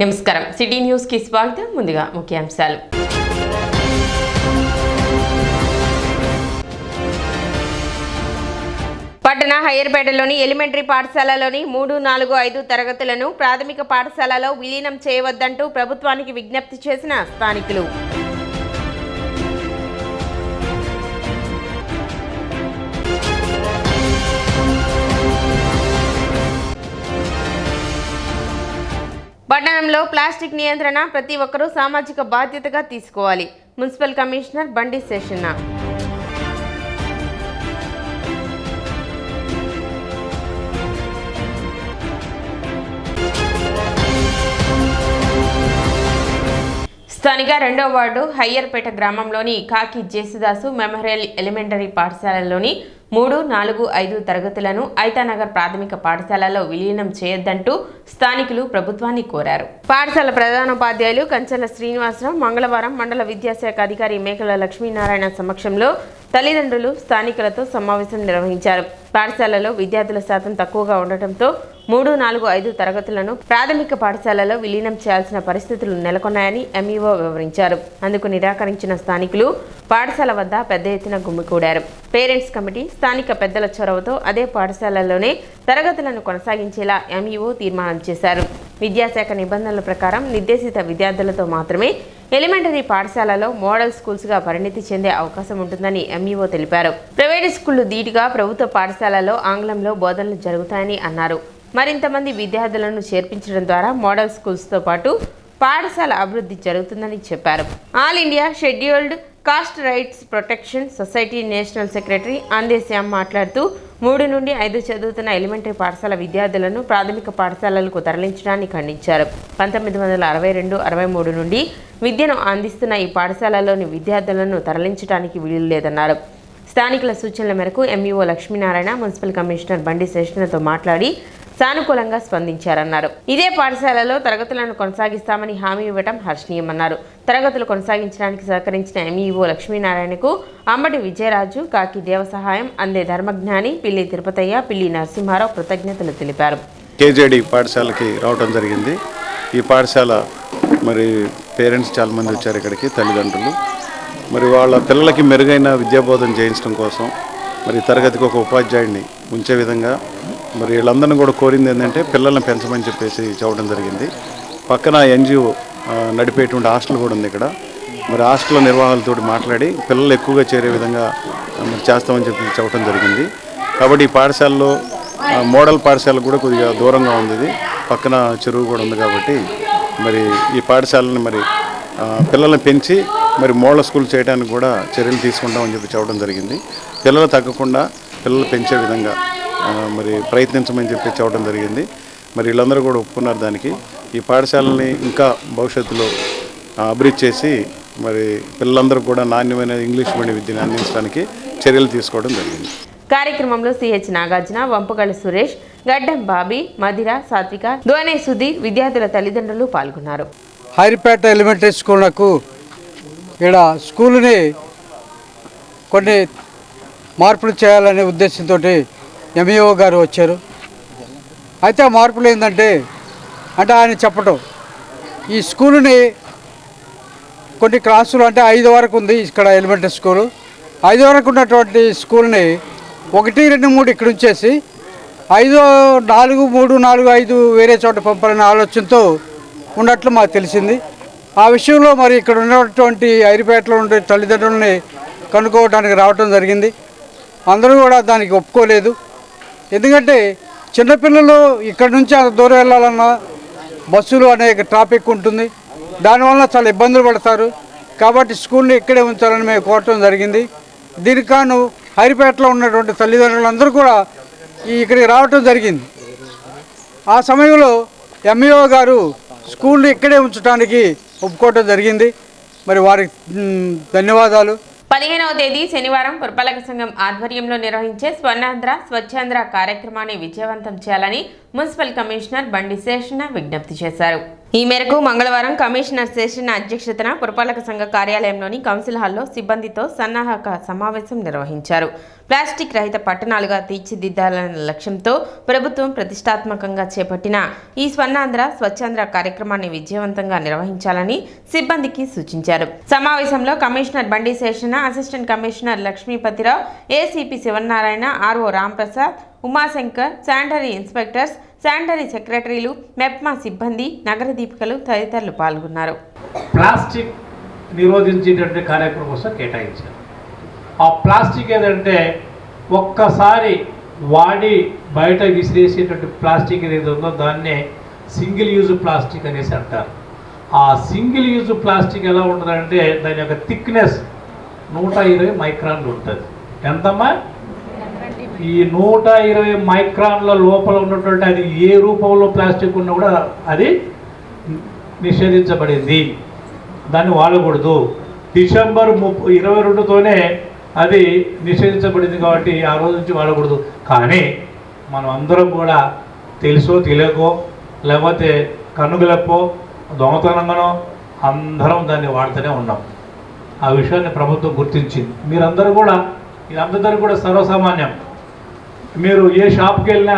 నమస్కారం city news కి స్వాగతం ముందుగా ముఖ్యాంశాలు పట్టణ హయ్యర్పేటలోని ఎలిమెంటరీ పాఠశాలలోని 3, 4, 5 తరగతులను ప్రాథమిక పాఠశాలలో విలీనం చేయవద్దంటూ ప్రభుత్వానికి విజ్ఞప్తి చేసిన స్థానికులు పట్టణంలో ప్లాస్టిక్ నియంత్రణ ప్రతి ఒక్కరూ సామాజిక బాధ్యతగా తీసుకోవాలి. మున్సిపల్ కమిషనర్ బండి శేషన్న. స్థానిక 2వ వార్డు హయ్యర్పేట గ్రామంలోని కాకి జేసుదాసు మెమోరియల్ ఎలిమెంటరీ పాఠశాలలోని 3, 4, 5 తరగతులను ఐతానగర్ ప్రాథమిక పాఠశాలలో విలీనం చేయొద్దంటూ స్థానికులు ప్రభుత్వాన్ని కోరారు. పాఠశాల ప్రధానోపాధ్యాయులు కంచెల శ్రీనివాసరావు మంగళవారం మండల విద్యాశాఖ అధికారి మేకల లక్ష్మీనారాయణ సమక్షంలో తల్లిదండ్రులు స్థానికులతో సమావేశం నిర్వహించారు. పాఠశాలలో విద్యార్థుల శాతం తక్కువగా ఉండటంతో 3, 4, 5 తరగతులను ప్రాథమిక పాఠశాలలో విలీనం చేయాల్సిన పరిస్థితులు నెలకొన్నాయని ఎంఈఓ వివరించారు. అందుకు నిరాకరించిన స్థానికులు పాఠశాల వద్ద పెద్ద ఎత్తున గుమికూడారు. పేరెంట్స్ కమిటీ స్థానిక పెద్దల చొరవతో అదే పాఠశాలలోనే తరగతులను కొనసాగించేలా ఎంఈఓ తీర్మానం చేశారు. విద్యాశాఖ నిబంధనల ప్రకారం నిర్దేశిత విద్యార్థులతో మాత్రమే ఎలిమెంటరీ పాఠశాలలో మోడల్ స్కూల్స్గా పరిణితి చెందే అవకాశం ఉంటుందని ఎంఈఓ తెలిపారు. ప్రైవేటు స్కూళ్లు ధీటుగా ప్రభుత్వ పాఠశాలలో ఆంగ్లంలో బోధనలు జరుగుతాయని అన్నారు. మరింతమంది విద్యార్థులను చేర్పించడం ద్వారా మోడల్ స్కూల్స్తో పాటు పాఠశాల అభివృద్ధి జరుగుతుందని చెప్పారు. All India scheduled cost rights protection society national secretary అందే శ్యామ్ మాట్లాడుతూ 3 నుండి 5 చదువుతున్న ఎలిమెంటరీ పాఠశాల విద్యార్థులను ప్రాథమిక పాఠశాలలకు తరలించడాన్ని ఖండించారు. 1962-63 నుండి విద్యను అందిస్తున్న ఈ పాఠశాలలోని విద్యార్థులను తరలించడానికి వీలు లేదన్నారు. స్థానికుల సూచనల మేరకు ఎంఈఓ లక్ష్మీనారాయణ మున్సిపల్ కమిషనర్ బండి శేషన్నతో మాట్లాడి సానుకూలంగా స్పందించారన్నారు. ఇదే పాఠశాలలో తరగతులను కొనసాగిస్తామని హామీ ఇవ్వడం హర్షణీయమన్నారు. తరగతులు కొనసాగించడానికి సహకరించిన ఎంఈఓ లక్ష్మీనారాయణకు అంబటి విజయరాజు, కాకి దేవసహాయం, అందే ధర్మజ్ఞాని, పిల్లి తిరుపతయ్య, పిల్లి నరసింహారావు కృతజ్ఞతలు తెలిపారు. కేజేడి పాఠశాలకి రావడం జరిగింది. ఈ పాఠశాల మరి పేరెంట్స్ చాలామంది వచ్చారు ఇక్కడికి, తల్లిదండ్రులు. మరి వాళ్ళ పిల్లలకి మెరుగైన విద్యాబోధన చేయించడం కోసం మరి తరగతికి ఒక ఉపాధ్యాయుడిని ఉంచే విధంగా మరి వీళ్ళందరినీ కూడా కోరింది ఏంటంటే పిల్లల్ని పెంచమని చెప్పేసి చెప్పడం జరిగింది. పక్కన ఎన్జిఓ నడిపేటువంటి హాస్టల్ కూడా ఉంది ఇక్కడ. మరి హాస్టల్ నిర్వాహకులతో మాట్లాడి పిల్లలు ఎక్కువగా చేరే విధంగా మరి చేస్తామని చెప్పడం జరిగింది. కాబట్టి ఈ పాఠశాలలో మోడల్ పాఠశాల కూడా కొద్దిగా దూరంగా ఉంది. ఇది పక్కన చెరువు కూడా ఉంది. కాబట్టి మరి ఈ పాఠశాలని మరి పిల్లల్ని పెంచి మరి మోడల్ స్కూల్ చేయడానికి కూడా చర్యలు తీసుకుంటామని చెప్పడం జరిగింది. పిల్లలు తగ్గకుండా పిల్లలు పెంచే విధంగా మరి ప్రయత్నించమని చెప్పడం జరిగింది. మరి వీళ్ళందరూ కూడా ఒప్పుకున్నారు దానికి. ఈ పాఠశాలని ఇంకా భవిష్యత్తులో అభివృద్ధి చేసి మరి పిల్లలందరూ కూడా నాణ్యమైన ఇంగ్లీష్ మీడియం విద్యను అందించడానికి చర్యలు తీసుకోవడం జరిగింది. కార్యక్రమంలో సిహెచ్ నాగార్జున, వంపగల సురేష్, గడ్డం బాబీ, మధిర, సాత్విక, దోనే సుధీర్, విద్యార్థుల తల్లిదండ్రులు పాల్గొన్నారు. హైర్పేట ఎలిమెంటరీ స్కూళ్లకు ఇక్కడ స్కూల్ని కొన్ని మార్పులు చేయాలనే ఉద్దేశంతో ఎంఈఓ గారు వచ్చారు. అయితే ఆ మార్పులు ఏంటంటే ఆయన చెప్పటం ఈ స్కూలుని కొన్ని క్లాసులు అంటే 5 వరకు ఉంది ఇక్కడ ఎలిమెంటరీ స్కూలు. 5 వరకు ఉన్నటువంటి స్కూల్ని 1, 2, 3 ఇక్కడ ఉంచేసి 5, 4, 3, 4, 5 వేరే చోట పంపాలనే ఆలోచనతో ఉన్నట్లు మాకు తెలిసింది. ఆ విషయంలో మరి ఇక్కడ ఉన్నటువంటి హైర్పేటలో ఉండే తల్లిదండ్రులని కనుక్కోవడానికి రావటం జరిగింది. అందరూ కూడా దానికి ఒప్పుకోలేదు. ఎందుకంటే చిన్నపిల్లలు ఇక్కడ నుంచి అంత దూరం వెళ్ళాలన్నా బస్సులు అనేక ట్రాఫిక్ ఉంటుంది. దానివల్ల చాలా ఇబ్బందులు పడతారు. కాబట్టి స్కూల్ని ఇక్కడే ఉంచాలని మేము కోరటం జరిగింది. దీనికి కాను హైర్పేటలో ఉన్నటువంటి తల్లిదండ్రులందరూ కూడా ఇక్కడికి రావటం జరిగింది. ఆ సమయంలో ఎంఈఓ గారు స్కూల్ని ఇక్కడే ఉంచడానికి ఒప్పుకోవటం జరిగింది. మరి వారికి ధన్యవాదాలు. 15వ తేదీ శనివారం పురపాలక సంఘం ఆధ్వర్యంలో నిర్వహించే స్వర్ణాంధ్ర స్వచ్ఛాంధ్ర కార్యక్రమాన్ని విజయవంతం చేయాలని మున్సిపల్ కమిషనర్ బండి శేషన్న విజ్ఞప్తి చేశారు. ఈ మేరకు మంగళవారం కమిషనర్ శేషన్న అధ్యక్షతన పురపాలక సంఘ కార్యాలయంలోని కౌన్సిల్ హాల్లో సిబ్బందితో సన్నాహక సమావేశం నిర్వహించారు. ప్లాస్టిక్ రహిత పట్టణాలుగా తీర్చిదిద్దాలన్న లక్ష్యంతో ప్రభుత్వం ప్రతిష్టాత్మకంగా చేపట్టిన ఈ స్వర్ణాంధ్ర స్వచ్ఛాంధ్ర కార్యక్రమాన్ని విజయవంతంగా నిర్వహించాలని సిబ్బందికి సూచించారు. సమావేశంలో కమిషనర్ బండి Seshanna, assistant commissioner Lakshmipathi Rao, ACP Sivanarayana, RO Ramprasad, Umashankar, sanitary inspectors, sanitary సెక్రటరీలు, మెప్మా సిబ్బంది, నగర దీపికలు తదితరులు పాల్గొన్నారు. ప్లాస్టిక్ నిరోధించేటువంటి కార్యక్రమం కోసం కేటాయించారు. ఆ ప్లాస్టిక్ ఏదంటే ఒక్కసారి వాడి బయట విసిరేసేటువంటి ప్లాస్టిక్ ఏదైతే ఉందో దాన్నే సింగిల్ యూజ్ ప్లాస్టిక్ అనేసి అంటారు. ఆ సింగిల్ యూజ్ ప్లాస్టిక్ ఎలా ఉంటుందంటే దాని యొక్క థిక్నెస్ 120 మైక్రాన్లు ఉంటుంది. ఎంతమ్మా? ఈ 120 మైక్రాన్ల లోపల ఉన్నటువంటి అది ఏ రూపంలో ప్లాస్టిక్ ఉన్నా కూడా అది నిషేధించబడింది. దాన్ని వాడకూడదు. డిసెంబర్ 22తోనే అది నిషేధించబడింది కాబట్టి ఆ రోజు నుంచి వాడకూడదు. కానీ మనం అందరం కూడా తెలుసో తెలియకో లేకపోతే కన్నుగలప్పో దొంగతనంగానో అందరం దాన్ని వాడుతూనే ఉన్నాం. ఆ విషయాన్ని ప్రభుత్వం గుర్తించింది. మీరందరూ కూడా ఇదందరూ కూడా సర్వసామాన్యం. మీరు ఏ షాప్కి వెళ్ళినా,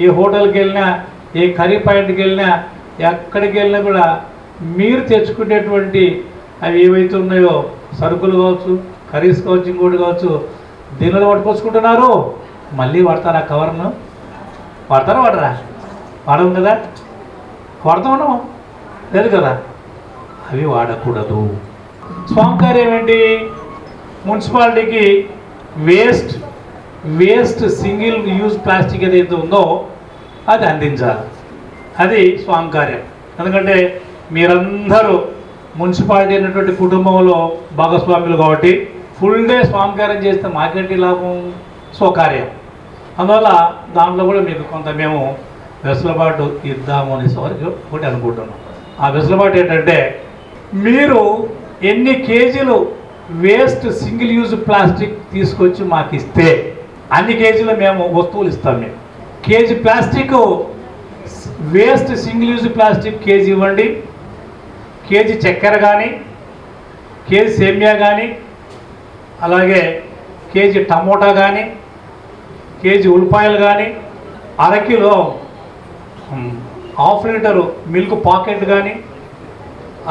ఏ హోటల్కి వెళ్ళినా, ఏ కర్రీ పాయింట్కి వెళ్ళినా, ఎక్కడికి వెళ్ళినా కూడా మీరు తెచ్చుకునేటువంటి అవి ఏవైతే ఉన్నాయో సరుకులు కావచ్చు, కర్రీస్ కావచ్చు, ఇంకోటి కావచ్చు, దీనిలో పట్టుకొచ్చుకుంటున్నారు. మళ్ళీ వాడతారు ఆ కవర్ను. వాడతారా వాడరా? వాడము కదా, వాడుతూ ఉన్నాము లేదు కదా. అవి వాడకూడదు. స్వామికార్యం ఏంటి? మున్సిపాలిటీకి వేస్ట్ సింగిల్ యూజ్ ప్లాస్టిక్ ఏదైతే ఉందో అది అందించాలి. అది స్వామికార్యం. ఎందుకంటే మీరందరూ మున్సిపాలిటీ అనేటువంటి కుటుంబంలో భాగస్వాములు కాబట్టి ఫుల్ డే స్వామికార్యం చేస్తే మాకేంటి లాభం? స్వకార్యం. అందువల్ల దాంట్లో కూడా మీకు కొంత మేము వెసులుబాటు ఇద్దాము అనేసి వరకు ఒకటి అనుకుంటున్నాం. ఆ వెసులుబాటు ఏంటంటే మీరు ఎన్ని కేజీలు వేస్ట్ సింగిల్ యూజ్ ప్లాస్టిక్ తీసుకొచ్చి మాకు ఇస్తే అన్ని కేజీలు మేము వస్తువులు ఇస్తాం. మేము KG plastic waste single use plastic KG ఇవ్వండి. కేజీ చక్కెర కానీ, కేజీ సేమియా కానీ, అలాగే కేజీ టమోటా కానీ, కేజీ ఉల్లిపాయలు కానీ, అరకిలో హాఫ్ లీటరు మిల్క్ పాకెట్ కానీ,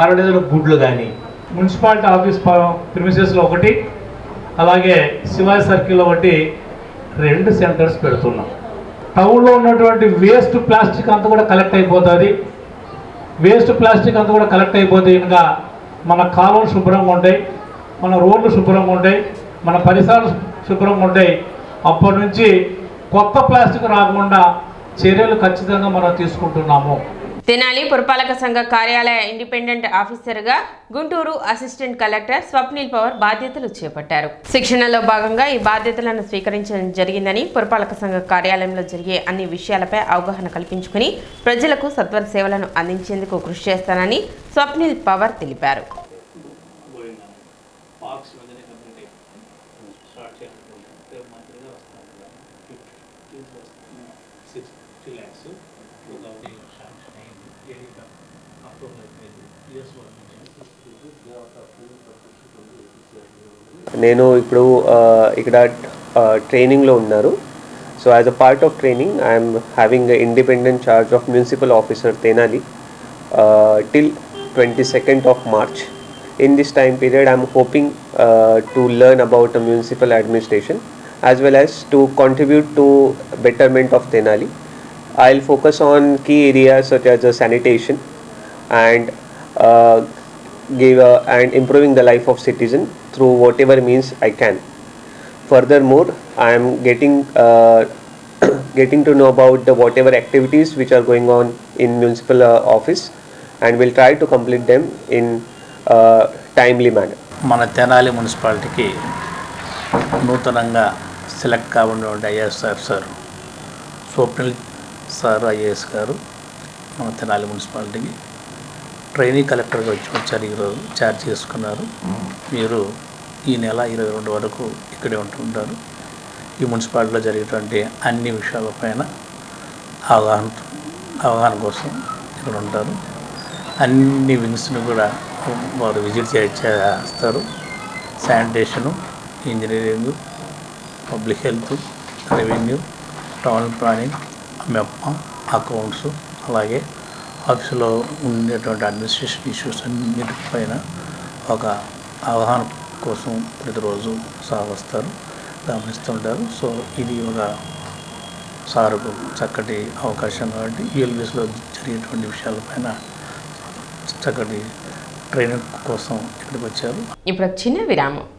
6 డజన్ల గుడ్లు కానీ మున్సిపాలిటీ ఆఫీస్ ప్రిమిసెస్లో ఒకటి, అలాగే శివాజీ సర్కిల్లో ఒకటి 2 సెంటర్స్ పెడుతున్నాం. టౌన్లో ఉన్నటువంటి వేస్ట్ ప్లాస్టిక్ అంతా కూడా కలెక్ట్ అయిపోతుంది. వేస్ట్ ప్లాస్టిక్ అంతా కూడా కలెక్ట్ అయిపోతే ఇంకా మన కాలువలు శుభ్రంగా ఉంటాయి, మన రోడ్లు శుభ్రంగా ఉంటాయి, మన పరిసరాలు శుభ్రంగా ఉంటాయి. అప్పటి నుంచి కొత్త ప్లాస్టిక్ రాకుండా చర్యలు ఖచ్చితంగా మనం తీసుకుంటున్నాము. తెనాలి పురపాలక సంఘ కార్యాలయ ఇండిపెండెంట్ ఆఫీసర్గా Guntur assistant collector Swapnil power బాధ్యతలు చేపట్టారు. శిక్షణలో భాగంగా ఈ బాధ్యతలను స్వీకరించడం జరిగిందని, పురపాలక సంఘ కార్యాలయంలో జరిగే అన్ని విషయాలపై అవగాహన కల్పించుకుని ప్రజలకు సత్వర సేవలను అందించేందుకు కృషి చేస్తానని స్వప్నిల్ పవర్ తెలిపారు. నేను ఇప్పుడు ఇక్కడ ట్రైనింగ్లో ఉన్నారు. So as a part of training I'm having independent charge of municipal officer Tenali till 22nd of March. In this time period I'm hoping to learn about the municipal administration as well as to contribute to betterment of Tenali. I'll focus on key areas such as sanitation and and improving the life of citizen through whatever means I can. Furthermore, I am getting to know about the whatever activities which are going on in municipal office and will try to complete them in timely manner. మన తెనాలి మున్సిపాలిటీకి నూతనంగా select కాబడిన IAS sir Swapnil sir IAS గారు మన తెనాలి మున్సిపాలిటీకి training కలెక్టర్గా వచ్చారు. ఈరోజు ఛార్జ్ చేసుకున్నారు. మీరు ఈ నెల 22 వరకు ఇక్కడే ఉంటుంటారు. ఈ మున్సిపాలిటీలో జరిగేటువంటి అన్ని విషయాలపైన అవగాహన కోసం ఇక్కడ ఉంటారు. అన్ని వింగ్స్ని కూడా వారు విజిట్ చేస్తారు. Sanitation, engineering, public health, revenue, town planning, మెప్ప, అకౌంట్స్, అలాగే ఆఫీసులో ఉండేటువంటి అడ్మినిస్ట్రేషన్ ఇష్యూస్ అన్నిటిపైన ఒక అవగాహన కోసం ప్రతిరోజు సార్ వస్తారు, గమనిస్తుంటారు. సో ఇది ఒక సార్కు చక్కటి అవకాశం కాబట్టి యూఎల్బీఎస్లో జరిగేటువంటి విషయాలపైన చక్కటి ట్రైనింగ్ కోసం ఇక్కడికి వచ్చారు. ఇప్పుడు చిన్న విరామం.